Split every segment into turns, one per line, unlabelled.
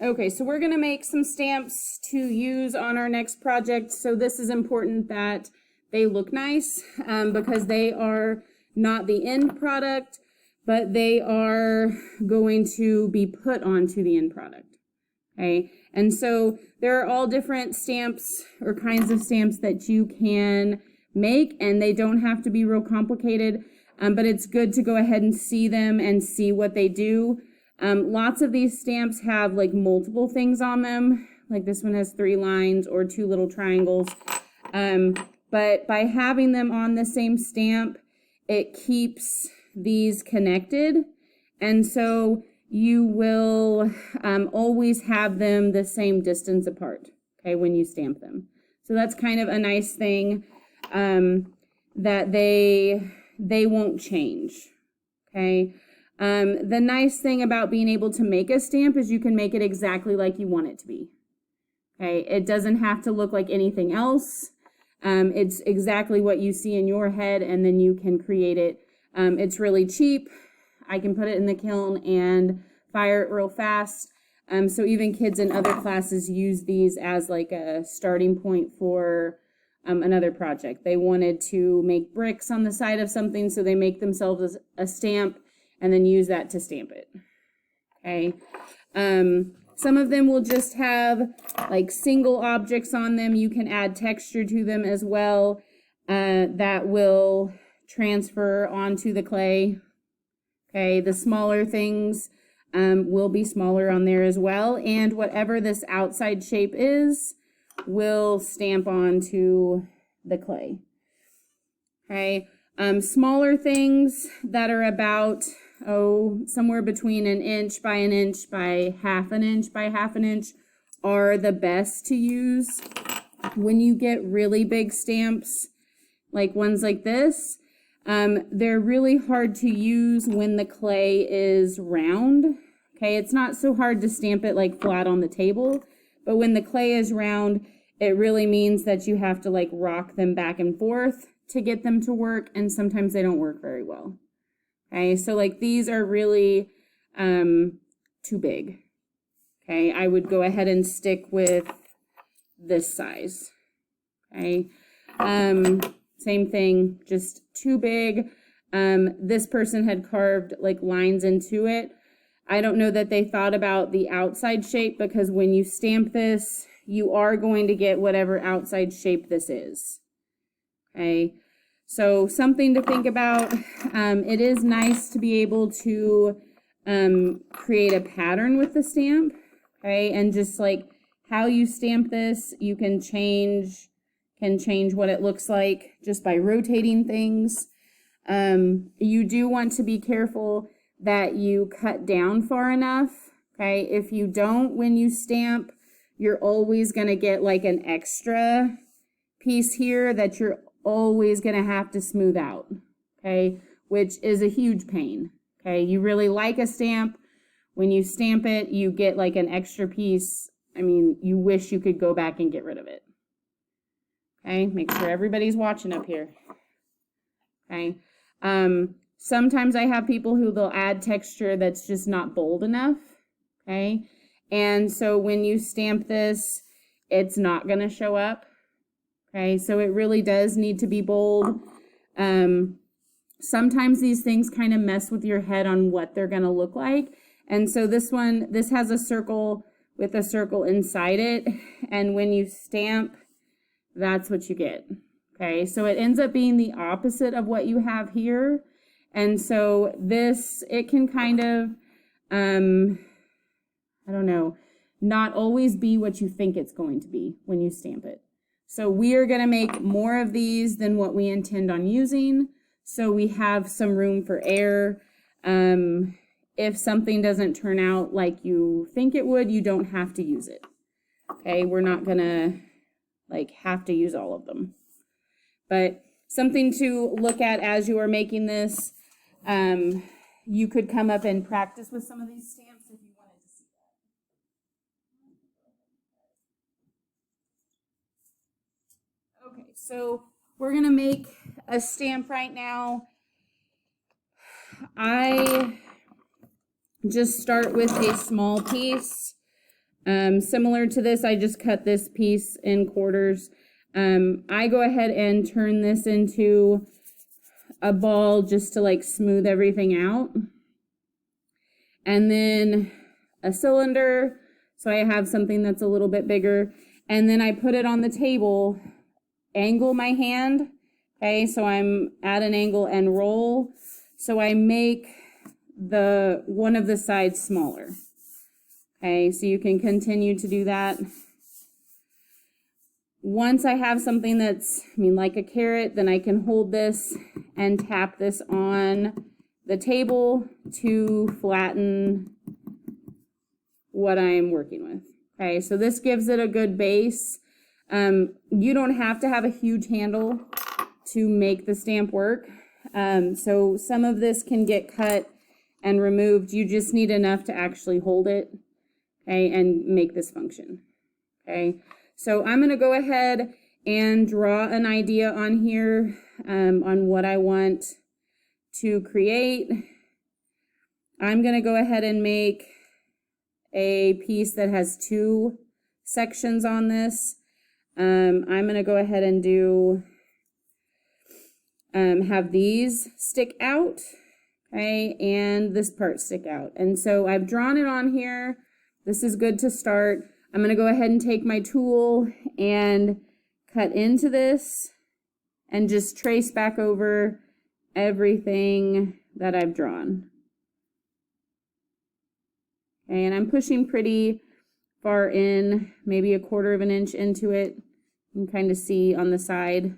Okay, so we're gonna make some stamps to use on our next project. So this is important that they look nice because they are not the end product, but they are going to be put onto the end product. Okay, and so there are all different stamps or kinds of stamps that you can make, and they don't have to be real complicated, but it's good to go ahead and see them and see what they do. Lots of these stamps have like multiple things on them, like this one has 3 lines or 2 little triangles, but by having them on the same stamp, it keeps these connected, and so you will always have them the same distance apart, okay, when you stamp them. So that's kind of a nice thing, that they won't change, okay? The nice thing about being able to make a stamp is you can make it exactly like you want it to be, okay? It doesn't have to look like anything else. It's exactly what you see in your head, and then you can create it. It's really cheap. I can put it in the kiln and fire it real fast. So even kids in other classes use these as like a starting point for another project. They wanted to make bricks on the side of something, so they make themselves a stamp and then use that to stamp it. Okay. Some of them will just have like single objects on them. You can add texture to them as well. That will transfer onto the clay. Okay, the smaller things will be smaller on there as well. And whatever this outside shape is will stamp onto the clay. Okay, smaller things that are about, somewhere between 1 inch by 1 inch by 1/2 inch by 1/2 inch are the best to use. When you get really big stamps, like ones like this, they're really hard to use when the clay is round. Okay, it's not so hard to stamp it like flat on the table, but when the clay is round, it really means that you have to like rock them back and forth to get them to work, and sometimes they don't work very well. Okay, so like these are really too big. Okay, I would go ahead and stick with this size. Okay, same thing, just too big. This person had carved like lines into it. I don't know that they thought about the outside shape, because when you stamp this, you are going to get whatever outside shape this is. Okay, so something to think about. It is nice to be able to create a pattern with the stamp, okay, and just like how you stamp this, you can change what it looks like just by rotating things. You do want to be careful that you cut down far enough, okay? If you don't, when you stamp, you're always going to get like an extra piece here that you're always going to have to smooth out, okay? Which is a huge pain, okay? You really like a stamp. When you stamp it, you get like an extra piece. I mean, you wish you could go back and get rid of it. Okay, make sure everybody's watching up here. Okay, sometimes I have people who they'll add texture that's just not bold enough. Okay, and so when you stamp this, it's not going to show up. Okay, so it really does need to be bold. Sometimes these things kind of mess with your head on what they're going to look like. And so this has a circle with a circle inside it. And when you stamp, that's what you get. Okay, so it ends up being the opposite of what you have here. And so this, it can kind of, I don't know, not always be what you think it's going to be when you stamp it. So we are going to make more of these than what we intend on using. So we have some room for error. If something doesn't turn out like you think it would, you don't have to use it. Okay, we're not going to like have to use all of them. But something to look at as you are making this, you could come up and practice with some of these stamps if you wanted to see that. Okay, so we're going to make a stamp right now. I just start with a small piece. Similar to this, I just cut this piece in quarters. I go ahead and turn this into a ball just to like smooth everything out. And then a cylinder, so I have something that's a little bit bigger. And then I put it on the table, angle my hand, okay, so I'm at an angle and roll. So I make one of the sides smaller. Okay, so you can continue to do that. Once I have something that's, like a carrot, then I can hold this and tap this on the table to flatten what I'm working with. Okay, so this gives it a good base. You don't have to have a huge handle to make the stamp work. So some of this can get cut and removed. You just need enough to actually hold it, okay, and make this function. Okay, so I'm gonna go ahead and draw an idea on here on what I want to create. I'm gonna go ahead and make a piece that has 2 sections on this. I'm gonna go ahead and do have these stick out, okay, and this part stick out. And so I've drawn it on here. This is good to start. I'm gonna go ahead and take my tool and cut into this and just trace back over everything that I've drawn. Okay, and I'm pushing pretty far in, maybe 1/4 of an inch into it. You can kind of see on the side.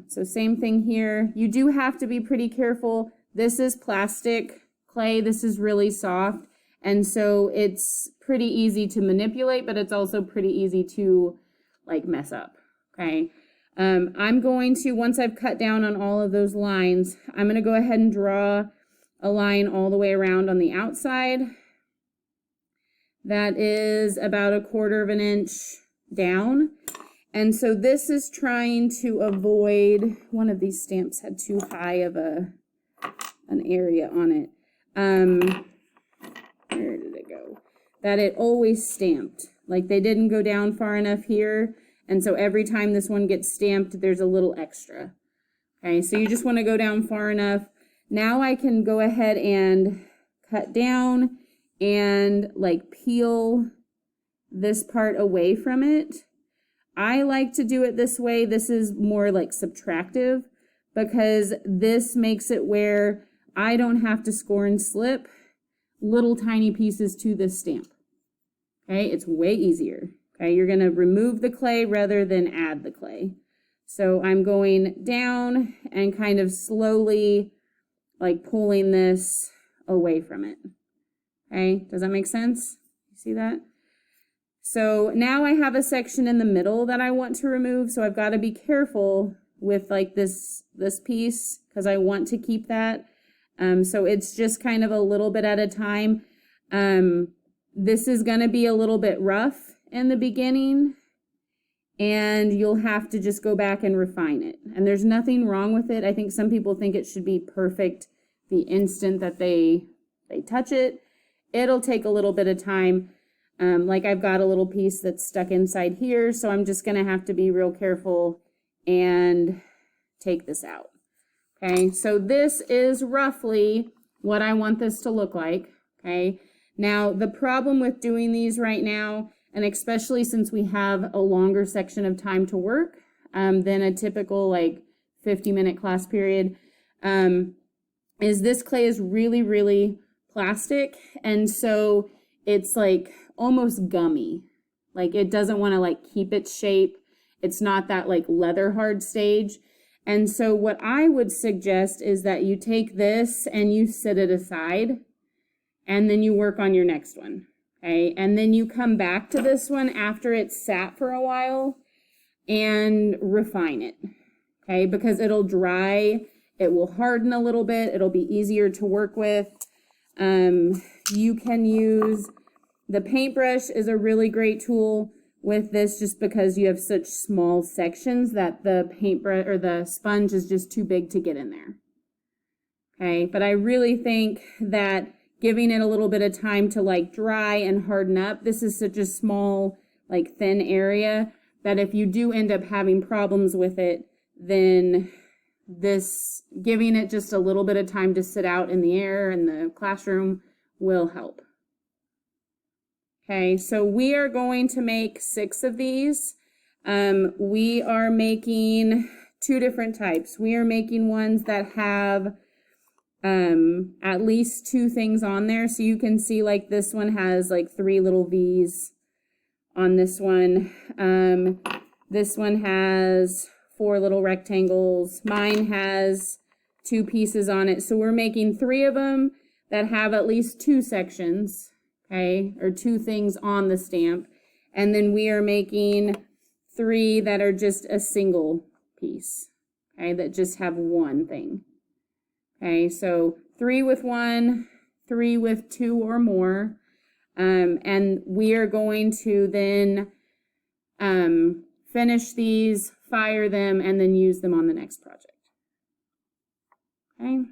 So same thing here. You do have to be pretty careful. This is plastic clay. This is really soft. And so it's pretty easy to manipulate, but it's also pretty easy to like mess up. Okay. I'm going to, once I've cut down on all of those lines, I'm going to go ahead and draw a line all the way around on the outside. That is about 1/4 of an inch down. And so this is trying to avoid, one of these stamps had too high of an area on it. Where did it go? That it always stamped. Like they didn't go down far enough here. And so every time this one gets stamped, there's a little extra. Okay, so you just want to go down far enough. Now I can go ahead and cut down and like peel this part away from it. I like to do it this way. This is more like subtractive because this makes it where I don't have to score and slip little tiny pieces to this stamp. Okay, it's way easier. Okay, you're gonna remove the clay rather than add the clay. So I'm going down and kind of slowly like pulling this away from it. Okay, does that make sense? You see that? So now I have a section in the middle that I want to remove, so I've got to be careful with like this piece because I want to keep that. So it's just kind of a little bit at a time. This is going to be a little bit rough in the beginning, and you'll have to just go back and refine it. And there's nothing wrong with it. I think some people think it should be perfect the instant that they touch it. It'll take a little bit of time. Like I've got a little piece that's stuck inside here, so I'm just going to have to be real careful and take this out. Okay, so this is roughly what I want this to look like. Okay, now the problem with doing these right now, and especially since we have a longer section of time to work than a typical like 50-minute class period, is this clay is really, really plastic, and so it's like almost gummy. Like it doesn't want to like keep its shape. It's not that like leather hard stage. And so what I would suggest is that you take this and you set it aside and then you work on your next one. Okay. And then you come back to this one after it's sat for a while and refine it. Okay. Because it'll dry. It will harden a little bit. It'll be easier to work with. You can use the paintbrush is a really great tool with this just because you have such small sections that the paintbrush or the sponge is just too big to get in there. Okay, but I really think that giving it a little bit of time to like dry and harden up. This is such a small, like thin area that if you do end up having problems with it, then this giving it just a little bit of time to sit out in the air in the classroom will help. Okay, so we are going to make 6 of these. We are making 2 different types. We are making ones that have at least 2 things on there. So you can see like this one has like 3 little V's on this one. This one has 4 little rectangles. Mine has 2 pieces on it. So we're making 3 of them that have at least 2 sections, okay, or 2 things on the stamp. And then we are making 3 that are just a single piece, okay, that just have 1 thing. Okay, so 3 with 1, 3 with 2 or more. And we are going to then finish these, fire them, and then use them on the next project. Okay.